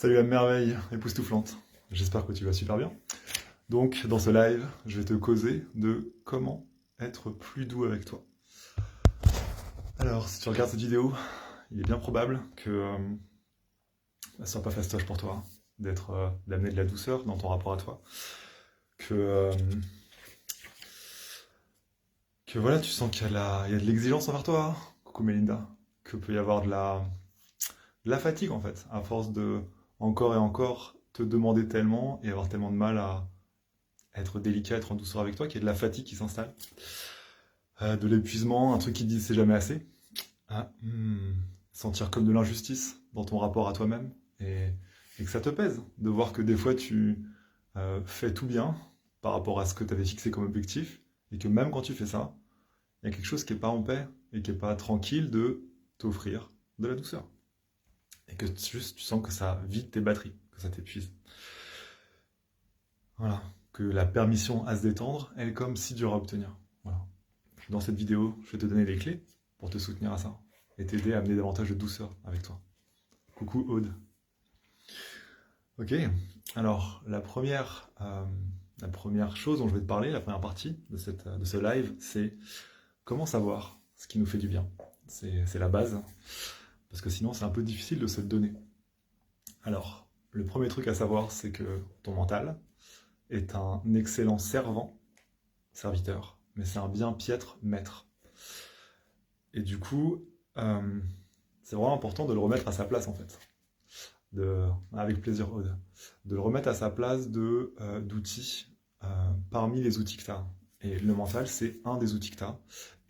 Salut la merveille époustouflante, j'espère que tu vas super bien. Donc dans ce live, je vais te causer de comment être plus doux avec toi. Alors si tu regardes cette vidéo, il est bien probable que ça soit pas fastoche pour toi, d'amener de la douceur dans ton rapport à toi. Que voilà, tu sens il y a de l'exigence envers toi, coucou Mélinda, que peut y avoir de la fatigue en fait, à force de encore et encore te demander tellement et avoir tellement de mal à être délicat, être en douceur avec toi, qu'il y a de la fatigue qui s'installe, de l'épuisement, un truc qui te dit c'est jamais assez, ah, sentir comme de l'injustice dans ton rapport à toi-même, et que ça te pèse, de voir que des fois tu fais tout bien par rapport à ce que tu avais fixé comme objectif, et que même quand tu fais ça, il y a quelque chose qui n'est pas en paix, et qui n'est pas tranquille de t'offrir de la douceur. Et que juste tu sens que ça vide tes batteries, que ça t'épuise. Voilà, que la permission à se détendre, elle est comme si dure à obtenir. Voilà. Dans cette vidéo, je vais te donner les clés pour te soutenir à ça et t'aider à amener davantage de douceur avec toi. Coucou Aude. Ok, alors la première chose dont je vais te parler, la première partie de ce live, c'est comment savoir ce qui nous fait du bien. C'est la base, parce que sinon c'est un peu difficile de se le donner. Alors, le premier truc à savoir, c'est que ton mental est un excellent serviteur, mais c'est un bien piètre maître. Et du coup, c'est vraiment important de le remettre à sa place en fait. Avec plaisir, Aude. De le remettre à sa place d'outils parmi les outils que tu as. Et le mental, c'est un des outils que tu as.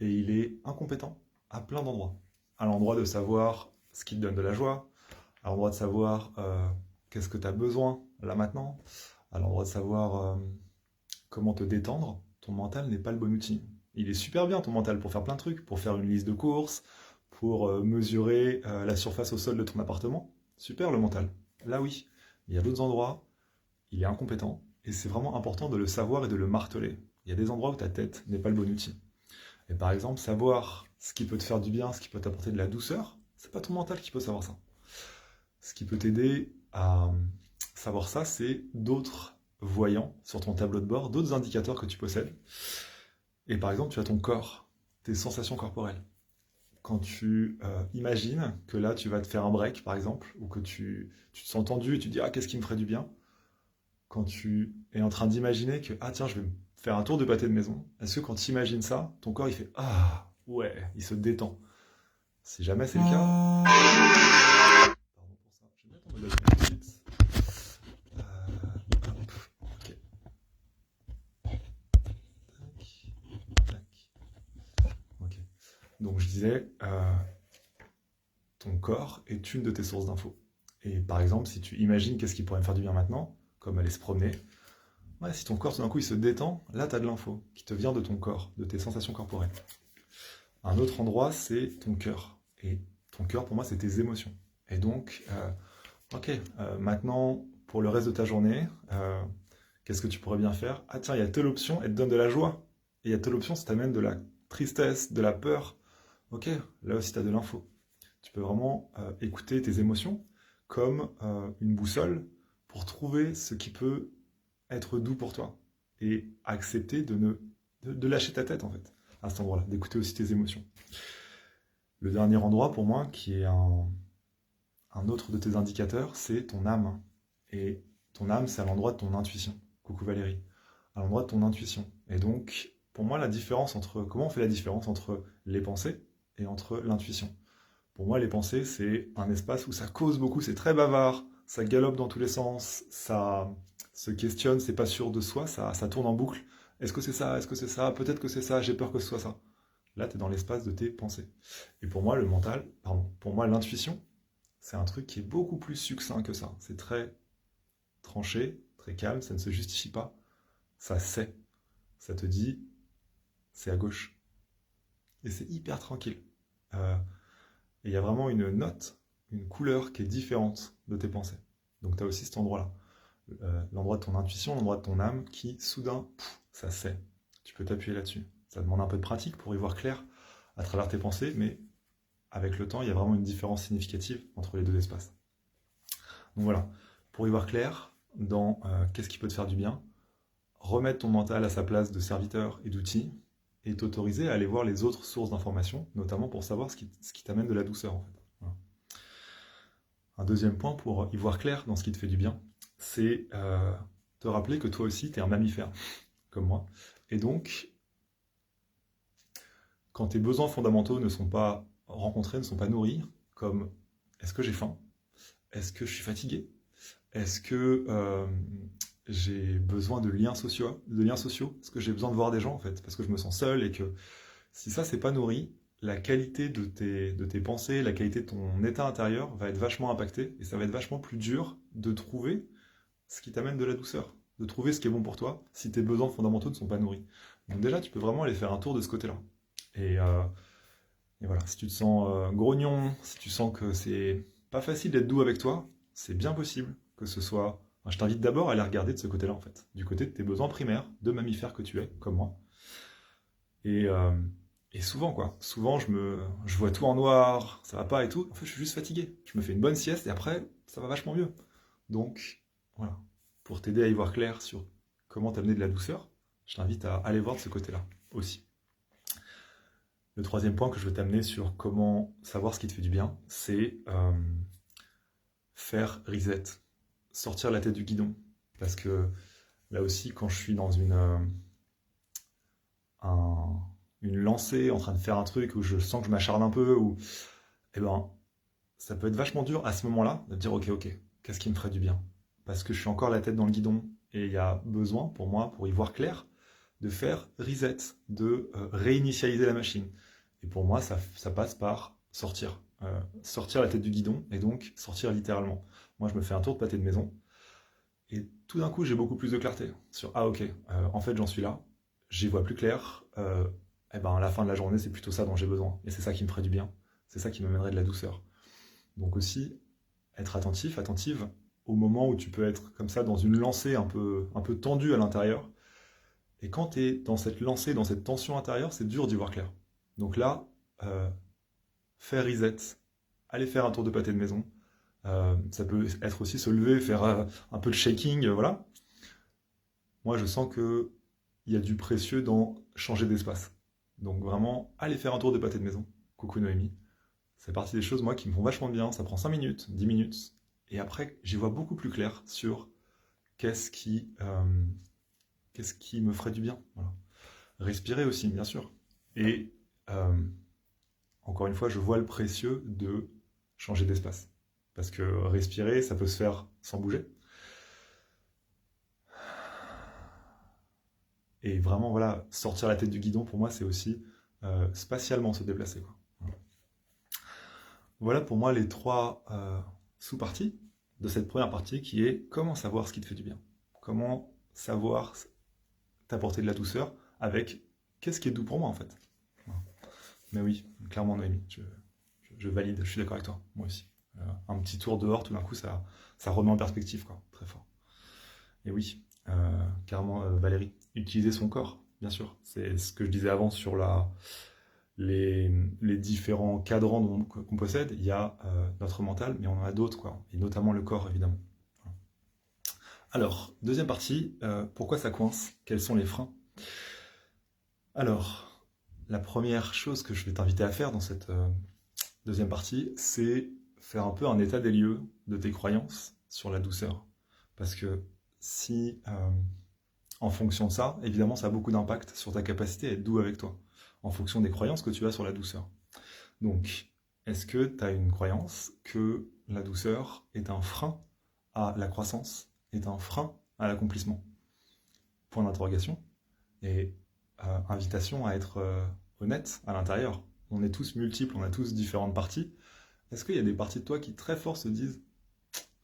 Et il est incompétent à plein d'endroits. À l'endroit de savoir ce qui te donne de la joie, à l'endroit de savoir qu'est-ce que tu as besoin là maintenant, à l'endroit de savoir comment te détendre. Ton mental n'est pas le bon outil. Il est super bien ton mental pour faire plein de trucs, pour faire une liste de courses, pour mesurer la surface au sol de ton appartement. Super le mental. Là oui, il y a d'autres endroits, il est incompétent, et c'est vraiment important de le savoir et de le marteler. Il y a des endroits où ta tête n'est pas le bon outil. Et par exemple, savoir ce qui peut te faire du bien, ce qui peut t'apporter de la douceur, c'est pas ton mental qui peut savoir ça. Ce qui peut t'aider à savoir ça, c'est d'autres voyants sur ton tableau de bord, d'autres indicateurs que tu possèdes. Et par exemple, tu as ton corps, tes sensations corporelles. Quand tu imagines que là, tu vas te faire un break, par exemple, ou que tu te sens tendu et tu te dis « Ah, qu'est-ce qui me ferait du bien ?» Quand tu es en train d'imaginer que « Ah, tiens, je vais me faire un tour de pâté de maison », est-ce que quand tu imagines ça, ton corps, il fait « Ah, ouais », il se détend. Si jamais c'est le cas... Pardon pour ça, je vais mettre en mode avion tout de suite. Ok. Tac. Ok. Donc je disais, ton corps est une de tes sources d'infos. Et par exemple, si tu imagines qu'est-ce qui pourrait me faire du bien maintenant, comme aller se promener, ouais, si ton corps tout d'un coup il se détend, là tu as de l'info qui te vient de ton corps, de tes sensations corporelles. Un autre endroit, c'est ton cœur. Et ton cœur, pour moi, c'est tes émotions. Et donc, ok, maintenant, pour le reste de ta journée, qu'est-ce que tu pourrais bien faire? Ah tiens, il y a telle option, elle te donne de la joie. Et il y a telle option, ça t'amène de la tristesse, de la peur. Ok, là aussi tu as de l'info. Tu peux vraiment écouter tes émotions comme une boussole pour trouver ce qui peut être doux pour toi et accepter de lâcher ta tête en fait à cet endroit-là, d'écouter aussi tes émotions. Le dernier endroit pour moi qui est un autre de tes indicateurs, c'est ton âme. Et ton âme, c'est à l'endroit de ton intuition. Coucou Valérie. À l'endroit de ton intuition. Et donc, pour moi, comment on fait la différence entre les pensées et entre l'intuition? Pour moi, les pensées, c'est un espace où ça cause beaucoup, c'est très bavard, ça galope dans tous les sens, ça se questionne, c'est pas sûr de soi, ça tourne en boucle. Est-ce que c'est ça? Est-ce que c'est ça? Peut-être que c'est ça, j'ai peur que ce soit ça. Là, tu es dans l'espace de tes pensées. Et pour moi, pour moi, l'intuition, c'est un truc qui est beaucoup plus succinct que ça. C'est très tranché, très calme, ça ne se justifie pas. Ça sait. Ça te dit, c'est à gauche. Et c'est hyper tranquille. Et il y a vraiment une note, une couleur qui est différente de tes pensées. Donc tu as aussi cet endroit-là. L'endroit de ton intuition, l'endroit de ton âme qui, soudain, ça sait. Tu peux t'appuyer là-dessus. Ça demande un peu de pratique pour y voir clair à travers tes pensées, mais avec le temps, il y a vraiment une différence significative entre les deux espaces. Donc voilà, pour y voir clair dans qu'est-ce qui peut te faire du bien, remettre ton mental à sa place de serviteur et d'outil, et t'autoriser à aller voir les autres sources d'informations, notamment pour savoir ce qui t'amène de la douceur en fait. Voilà. Un deuxième point pour y voir clair dans ce qui te fait du bien, c'est te rappeler que toi aussi, tu es un mammifère, comme moi. Et donc, quand tes besoins fondamentaux ne sont pas rencontrés, ne sont pas nourris, comme est-ce que j'ai faim? Est-ce que je suis fatigué? Est-ce que j'ai besoin de liens sociaux? Est-ce que j'ai besoin de voir des gens en fait? Parce que je me sens seul et que si ça c'est pas nourri, la qualité de tes pensées, la qualité de ton état intérieur va être vachement impactée et ça va être vachement plus dur de trouver ce qui t'amène de la douceur, de trouver ce qui est bon pour toi si tes besoins fondamentaux ne sont pas nourris. Donc déjà, tu peux vraiment aller faire un tour de ce côté-là. Et voilà, si tu te sens grognon, si tu sens que c'est pas facile d'être doux avec toi, c'est bien possible que ce soit... Enfin, je t'invite d'abord à aller regarder de ce côté-là, en fait, du côté de tes besoins primaires, de mammifère que tu es, comme moi. Et, euh, et souvent, quoi, souvent je vois tout en noir, ça va pas et tout, en fait, je suis juste fatigué. Je me fais une bonne sieste et après, ça va vachement mieux. Donc, voilà, pour t'aider à y voir clair sur comment t'amener de la douceur, je t'invite à aller voir de ce côté-là aussi. Le troisième point que je veux t'amener sur comment savoir ce qui te fait du bien, c'est faire reset, sortir la tête du guidon. Parce que là aussi, quand je suis dans une lancée, en train de faire un truc où je sens que je m'acharne un peu, ou, eh ben, ça peut être vachement dur à ce moment-là de dire ok, qu'est-ce qui me ferait du bien? Parce que je suis encore la tête dans le guidon et il y a besoin pour moi, pour y voir clair, de faire reset, de réinitialiser la machine. Et pour moi, ça passe par sortir. Sortir la tête du guidon et donc sortir littéralement. Moi, je me fais un tour de pâté de maison et tout d'un coup, j'ai beaucoup plus de clarté sur ah ok, en fait, j'en suis là, j'y vois plus clair. Et ben, à la fin de la journée, c'est plutôt ça dont j'ai besoin et c'est ça qui me ferait du bien. C'est ça qui m'amènerait de la douceur. Donc aussi, être attentif, attentive au moment où tu peux être comme ça dans une lancée un peu tendue à l'intérieur. Et quand tu es dans cette lancée, dans cette tension intérieure, c'est dur d'y voir clair. Donc là, faire reset, aller faire un tour de pâté de maison, ça peut être aussi se lever, faire un peu de shaking, voilà. Moi, je sens qu'il y a du précieux dans changer d'espace. Donc vraiment, aller faire un tour de pâté de maison. Coucou Noémie. C'est partie des choses, moi, qui me font vachement bien. Ça prend 5 minutes, 10 minutes. Et après, j'y vois beaucoup plus clair sur qu'est-ce qui me ferait du bien. Voilà. Respirer aussi, bien sûr. Et encore une fois, je vois le précieux de changer d'espace. Parce que respirer, ça peut se faire sans bouger. Et vraiment, voilà, sortir la tête du guidon, pour moi, c'est aussi spatialement se déplacer, quoi. Voilà pour moi les trois sous-parties de cette première partie qui est comment savoir ce qui te fait du bien. Comment savoir t'apporter de la douceur avec qu'est-ce qui est doux pour moi en fait. Voilà. Mais oui, clairement Noémie, je valide, je suis d'accord avec toi, moi aussi. Un petit tour dehors, tout d'un coup, ça remet en perspective, quoi, très fort. Et oui, carrément Valérie, utiliser son corps, bien sûr. C'est ce que je disais avant sur les différents cadrans qu'on possède. Il y a notre mental, mais on en a d'autres, quoi, et notamment le corps, évidemment. Voilà. Alors, deuxième partie, pourquoi ça coince? Quels sont les freins? Alors, la première chose que je vais t'inviter à faire dans cette deuxième partie, c'est faire un peu un état des lieux de tes croyances sur la douceur. Parce que si, en fonction de ça, évidemment, ça a beaucoup d'impact sur ta capacité à être doux avec toi, en fonction des croyances que tu as sur la douceur. Donc, est-ce que tu as une croyance que la douceur est un frein à la croissance, est un frein à l'accomplissement? Point d'interrogation. Et invitation à être honnête à l'intérieur. On est tous multiples, on a tous différentes parties. Est-ce qu'il y a des parties de toi qui très fort se disent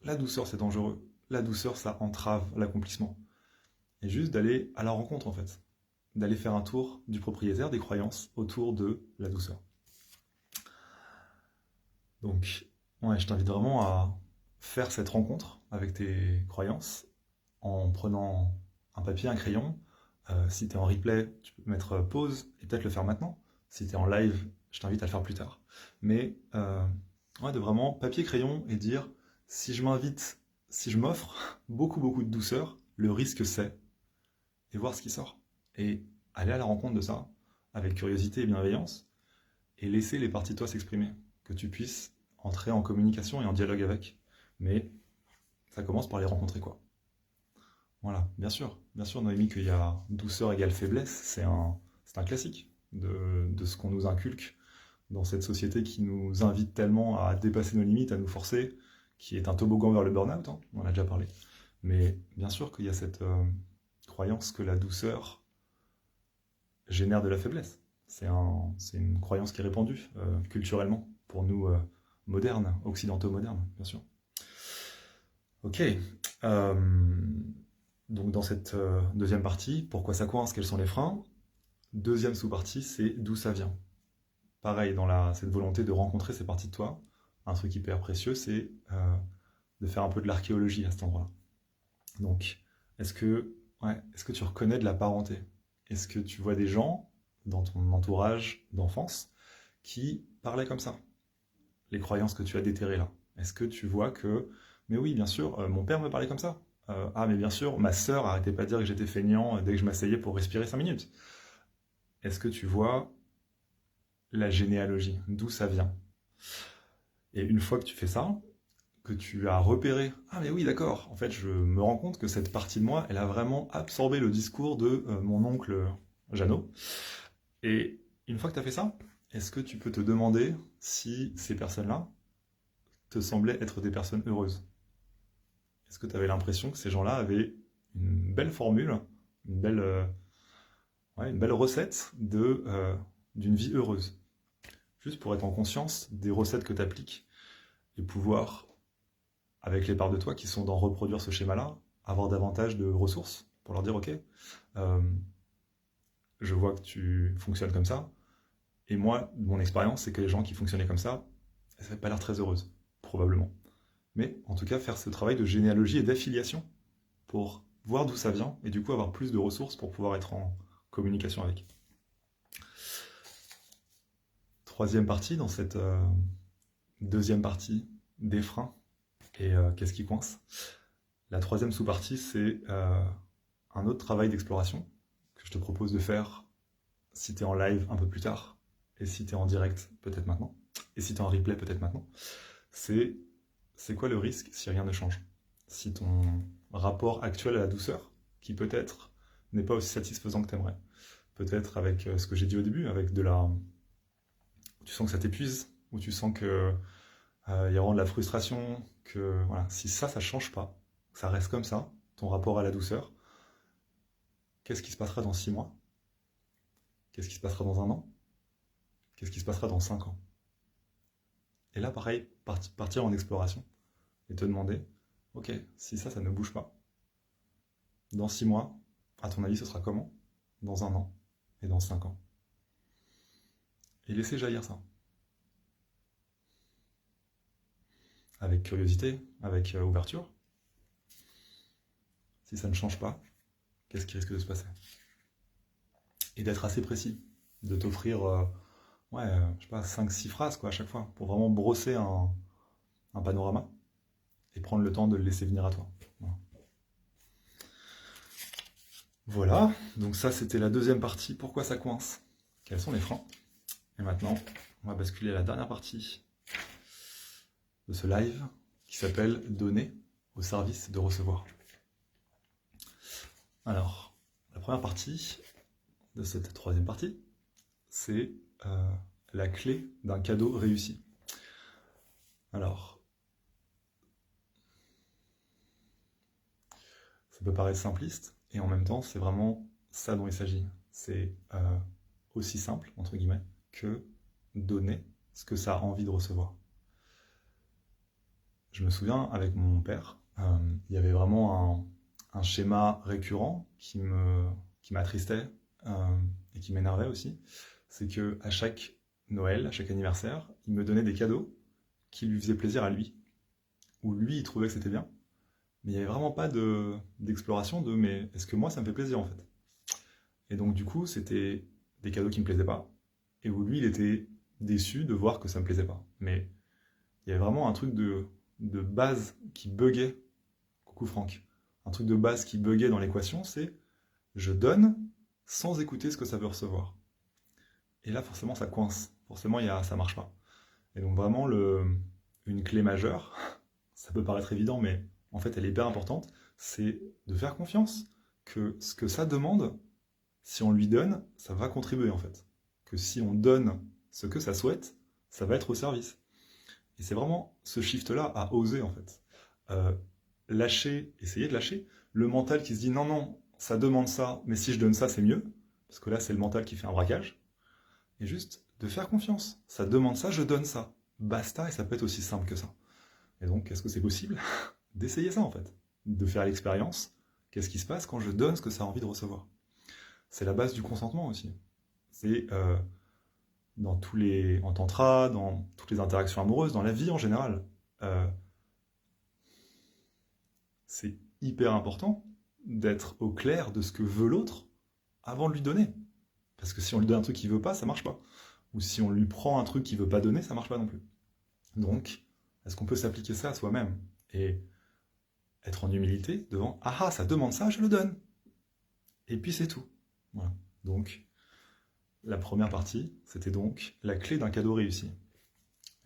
la douceur c'est dangereux, la douceur ça entrave l'accomplissement? Et juste d'aller à la rencontre en fait, d'aller faire un tour du propriétaire des croyances autour de la douceur. Donc, ouais, je t'invite vraiment à faire cette rencontre avec tes croyances en prenant un papier, un crayon. Si tu es en replay, tu peux mettre pause et peut-être le faire maintenant. Si tu es en live, je t'invite à le faire plus tard. Mais ouais, de vraiment papier, crayon et dire Si je m'invite, si je m'offre beaucoup de douceur, le risque c'est, et voir ce qui sort. Et aller à la rencontre de ça, avec curiosité et bienveillance, et laisser les parties de toi s'exprimer. Que tu puisses entrer en communication et en dialogue avec. Mais ça commence par les rencontrer, quoi. Voilà, bien sûr, Noémie, qu'il y a douceur égale faiblesse, c'est un classique de ce qu'on nous inculque dans cette société qui nous invite tellement à dépasser nos limites, à nous forcer, qui est un toboggan vers le burn-out, hein, on en a déjà parlé. Mais bien sûr qu'il y a cette croyance que la douceur génère de la faiblesse. C'est une croyance qui est répandue culturellement, pour nous modernes, occidentaux modernes, bien sûr. Ok. Donc dans cette deuxième partie, pourquoi ça coince, quels sont les freins? Deuxième sous-partie, c'est d'où ça vient. Pareil, dans cette volonté de rencontrer ces parties de toi, un truc hyper précieux, c'est de faire un peu de l'archéologie à cet endroit-là. Donc, est-ce que tu reconnais de la parenté? Est-ce que tu vois des gens dans ton entourage d'enfance qui parlaient comme ça? Les croyances que tu as déterrées là. Est-ce que tu vois que, mais oui, bien sûr, mon père me parlait comme ça. Ah, mais bien sûr, ma sœur arrêtait pas de dire que j'étais feignant dès que je m'asseyais pour respirer 5 minutes. Est-ce que tu vois la généalogie, d'où ça vient? Et une fois que tu fais ça, que tu as repéré, ah mais oui d'accord, en fait je me rends compte que cette partie de moi, elle a vraiment absorbé le discours de mon oncle Jeannot. Et une fois que tu as fait ça, est-ce que tu peux te demander si ces personnes-là te semblaient être des personnes heureuses? Est-ce que tu avais l'impression que ces gens-là avaient une belle formule, une belle recette d'une vie heureuse? Juste pour être en conscience des recettes que tu appliques et pouvoir, avec les parts de toi qui sont dans reproduire ce schéma-là, avoir davantage de ressources pour leur dire ok, je vois que tu fonctionnes comme ça, et moi, mon expérience, c'est que les gens qui fonctionnaient comme ça, elles n'avaient pas l'air très heureuses, probablement. Mais en tout cas, faire ce travail de généalogie et d'affiliation pour voir d'où ça vient, et du coup avoir plus de ressources pour pouvoir être en communication avec. Troisième partie, dans cette deuxième partie des freins, et qu'est-ce qui coince? La troisième sous-partie, c'est un autre travail d'exploration que je te propose de faire si tu es en live un peu plus tard, et si tu es en direct peut-être maintenant, et si tu es en replay peut-être maintenant. C'est quoi le risque si rien ne change? Si ton rapport actuel à la douceur, qui peut-être n'est pas aussi satisfaisant que tu aimerais, peut-être avec ce que j'ai dit au début, avec tu sens que ça t'épuise, ou tu sens que il y a vraiment de la frustration, que voilà, si ça change pas, que ça reste comme ça, ton rapport à la douceur, qu'est-ce qui se passera dans 6 mois? Qu'est-ce qui se passera dans 1 an? Qu'est-ce qui se passera dans 5 ans? Et là, pareil, partir en exploration et te demander, ok, si ça ne bouge pas, dans 6 mois, à ton avis, ce sera comment? Dans 1 an et dans 5 ans? Et laisser jaillir ça. Avec curiosité, avec ouverture. Si ça ne change pas, qu'est-ce qui risque de se passer? Et d'être assez précis, de t'offrir je sais pas, 5-6 phrases quoi, à chaque fois, pour vraiment brosser un panorama et prendre le temps de le laisser venir à toi. Voilà, donc ça c'était la deuxième partie, pourquoi ça coince? Quels sont les freins? Et maintenant, on va basculer à la dernière partie de ce live qui s'appelle Donner au service de recevoir. Alors, la première partie de cette troisième partie, c'est la clé d'un cadeau réussi. Alors, ça peut paraître simpliste, et en même temps, c'est vraiment ça dont il s'agit. C'est aussi simple, entre guillemets, que donner ce que ça a envie de recevoir. Je me souviens, avec mon père, il y avait vraiment un schéma récurrent qui m'attristait et qui m'énervait aussi. C'est que à chaque Noël, à chaque anniversaire, il me donnait des cadeaux qui lui faisaient plaisir à lui, où lui, il trouvait que c'était bien, mais il n'y avait vraiment pas d'exploration de mais est-ce que moi, ça me fait plaisir en fait? Et donc du coup, c'était des cadeaux qui me plaisaient pas, et où lui, il était déçu de voir que ça me plaisait pas. Mais il y avait vraiment un truc de de base qui buguait, coucou Franck, un truc de base qui buguait dans l'équation, c'est je donne sans écouter ce que ça veut recevoir. Et là, forcément, ça coince. Forcément, ça marche pas. Et donc vraiment, une clé majeure, ça peut paraître évident, mais en fait, elle est hyper importante, c'est de faire confiance que ce que ça demande, si on lui donne, ça va contribuer en fait. Que si on donne ce que ça souhaite, ça va être au service. Et c'est vraiment ce shift-là à oser en fait. Lâcher, essayer de lâcher, le mental qui se dit non, non, ça demande ça, mais si je donne ça, c'est mieux, parce que là, c'est le mental qui fait un braquage. Et juste de faire confiance. Ça demande ça, je donne ça. Basta, et ça peut être aussi simple que ça. Et donc, est-ce que c'est possible d'essayer ça en fait? De faire l'expérience. Qu'est-ce qui se passe quand je donne ce que ça a envie de recevoir? C'est la base du consentement aussi. C'est en tantra, dans toutes les interactions amoureuses, dans la vie en général. C'est hyper important d'être au clair de ce que veut l'autre avant de lui donner. Parce que si on lui donne un truc qu'il veut pas, ça marche pas. Ou si on lui prend un truc qu'il veut pas donner, ça marche pas non plus. Donc, est-ce qu'on peut s'appliquer ça à soi-même et être en humilité devant « Ah ah, ça demande ça, je le donne !» Et puis c'est tout. Voilà. Donc, la première partie, c'était donc la clé d'un cadeau réussi.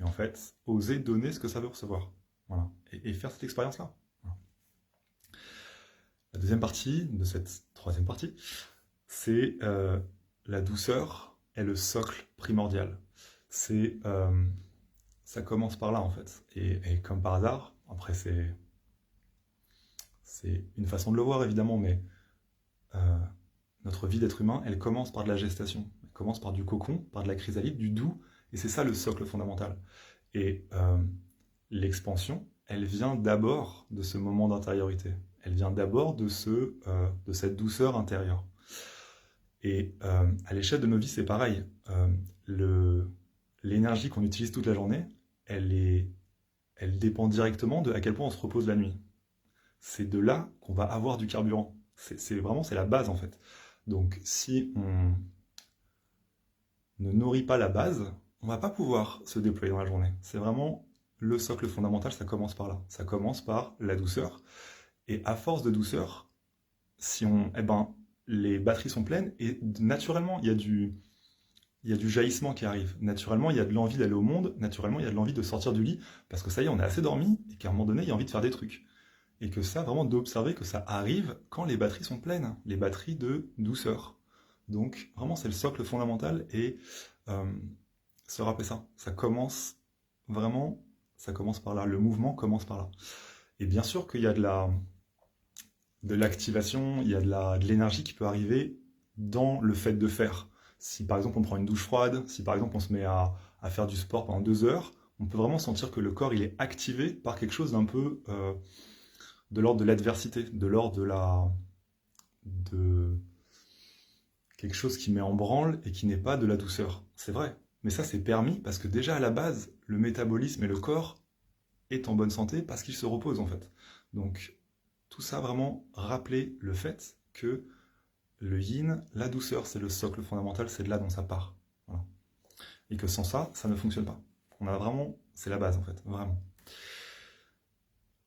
Et en fait, oser donner ce que ça veut recevoir. Voilà. Et faire cette expérience-là. Voilà. La deuxième partie de cette troisième partie, c'est la douceur est le socle primordial. Ça commence par là en fait. Et comme par hasard, après c'est une façon de le voir évidemment, mais notre vie d'être humain, elle commence par de la gestation. Elle commence par du cocon, par de la chrysalide, du doux, et c'est ça le socle fondamental. Et l'expansion, elle vient d'abord de ce moment d'intériorité. Elle vient d'abord de cette douceur intérieure. Et à l'échelle de nos vies, c'est pareil. L'énergie qu'on utilise toute la journée, elle dépend directement de à quel point on se repose la nuit. C'est de là qu'on va avoir du carburant. C'est la base en fait. Donc si on ne nourrit pas la base, on va pas pouvoir se déployer dans la journée. C'est vraiment le socle fondamental, ça commence par là. Ça commence par la douceur. Et à force de douceur, les batteries sont pleines et naturellement, il y a du jaillissement qui arrive. Naturellement, il y a de l'envie d'aller au monde. Naturellement, il y a de l'envie de sortir du lit parce que ça y est, on est assez dormi et qu'à un moment donné, il y a envie de faire des trucs. Et que ça, vraiment d'observer que ça arrive quand les batteries sont pleines, les batteries de douceur. Donc, vraiment, c'est le socle fondamental et se rappeler ça. Ça commence par là. Le mouvement commence par là. Et bien sûr qu'il y a de l'activation, il y a de l'énergie qui peut arriver dans le fait de faire. Si par exemple on prend une douche froide, si par exemple on se met à faire du sport pendant 2 heures, on peut vraiment sentir que le corps il est activé par quelque chose d'un peu de l'ordre de l'adversité, de l'ordre de quelque chose qui met en branle et qui n'est pas de la douceur. C'est vrai, mais ça c'est permis parce que déjà à la base, le métabolisme et le corps est en bonne santé parce qu'il se repose en fait. Donc tout ça vraiment rappeler le fait que le yin, la douceur, c'est le socle fondamental, c'est de là dont ça part. Voilà. Et que sans ça, ça ne fonctionne pas. C'est la base en fait, vraiment.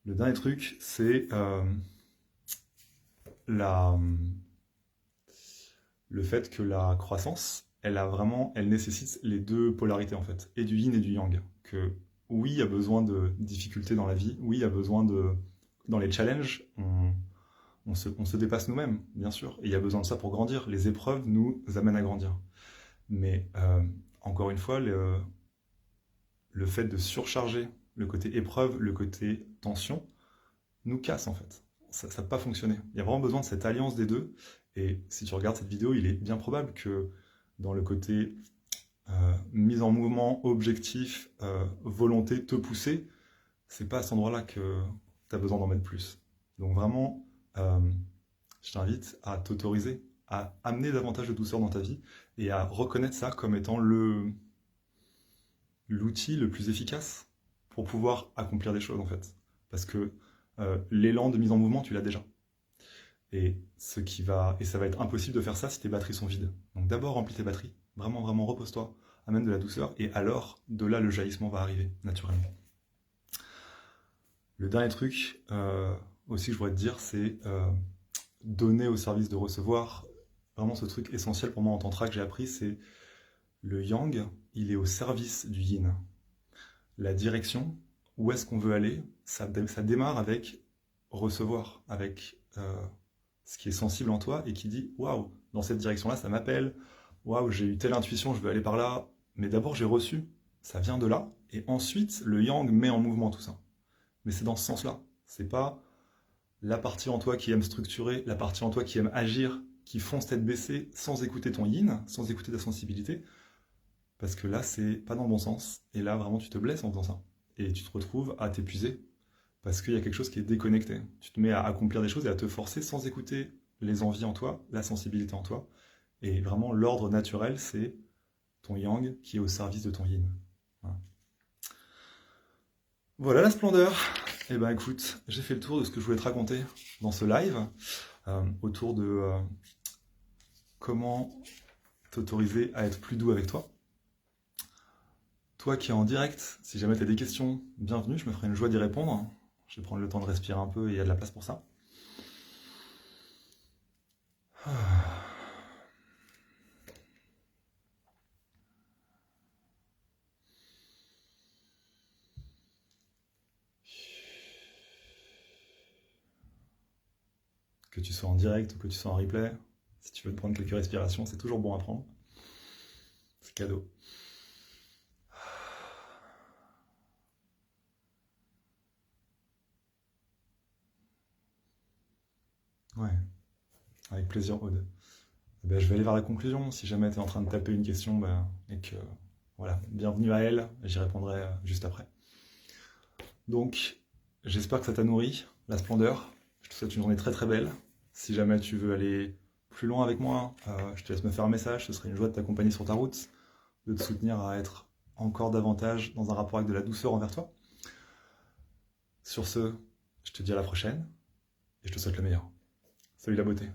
Le dernier truc, c'est le fait que la croissance, elle nécessite les deux polarités en fait, et du yin et du yang. Que oui, il y a besoin de difficultés dans la vie, oui, il y a besoin dans les challenges, on se dépasse nous-mêmes, bien sûr, et il y a besoin de ça pour grandir. Les épreuves nous amènent à grandir. Mais encore une fois, le fait de surcharger le côté épreuve, le côté tension, nous casse en fait. Ça ne peut pas fonctionner. Il y a vraiment besoin de cette alliance des deux. Et si tu regardes cette vidéo, il est bien probable que dans le côté mise en mouvement, objectif, volonté, te pousser, c'est pas à cet endroit-là que tu as besoin d'en mettre plus. Donc vraiment, je t'invite à t'autoriser à amener davantage de douceur dans ta vie et à reconnaître ça comme étant l'outil le plus efficace pour pouvoir accomplir des choses en fait. Parce que l'élan de mise en mouvement, tu l'as déjà. Et ça va être impossible de faire ça si tes batteries sont vides. Donc d'abord remplis tes batteries, vraiment, vraiment repose-toi, amène de la douceur, et alors de là le jaillissement va arriver naturellement. Le dernier truc aussi que je voudrais te dire, c'est donner au service de recevoir. Vraiment ce truc essentiel pour moi en tantra que j'ai appris, c'est le yang, il est au service du yin. La direction, où est-ce qu'on veut aller, ça démarre avec recevoir, avec ce qui est sensible en toi et qui dit waouh, dans cette direction-là, ça m'appelle, waouh, j'ai eu telle intuition, je veux aller par là, mais d'abord j'ai reçu, ça vient de là, et ensuite le yang met en mouvement tout ça. Mais c'est dans ce sens-là, c'est pas la partie en toi qui aime structurer, la partie en toi qui aime agir, qui fonce tête baissée sans écouter ton yin, sans écouter ta sensibilité, parce que là, c'est pas dans le bon sens, et là, vraiment, tu te blesses en faisant ça. Et tu te retrouves à t'épuiser, parce qu'il y a quelque chose qui est déconnecté. Tu te mets à accomplir des choses et à te forcer sans écouter les envies en toi, la sensibilité en toi. Et vraiment, l'ordre naturel, c'est ton yang qui est au service de ton yin. Voilà, voilà la splendeur. Eh ben écoute, j'ai fait le tour de ce que je voulais te raconter dans ce live, autour de comment t'autoriser à être plus doux avec toi. Toi qui es en direct, si jamais tu as des questions, bienvenue, je me ferai une joie d'y répondre. Je vais prendre le temps de respirer un peu et il y a de la place pour ça. Que tu sois en direct ou que tu sois en replay, si tu veux te prendre quelques respirations, c'est toujours bon à prendre. C'est cadeau. Ouais, avec plaisir, Aude. Ben, je vais aller vers la conclusion. Si jamais tu es en train de taper une question et que, voilà, bienvenue à elle, j'y répondrai juste après. Donc, j'espère que ça t'a nourri, la splendeur. Je te souhaite une journée très très belle. Si jamais tu veux aller plus loin avec moi, je te laisse me faire un message. Ce serait une joie de t'accompagner sur ta route, de te soutenir à être encore davantage dans un rapport avec de la douceur envers toi. Sur ce, je te dis à la prochaine et je te souhaite le meilleur. Salut la beauté.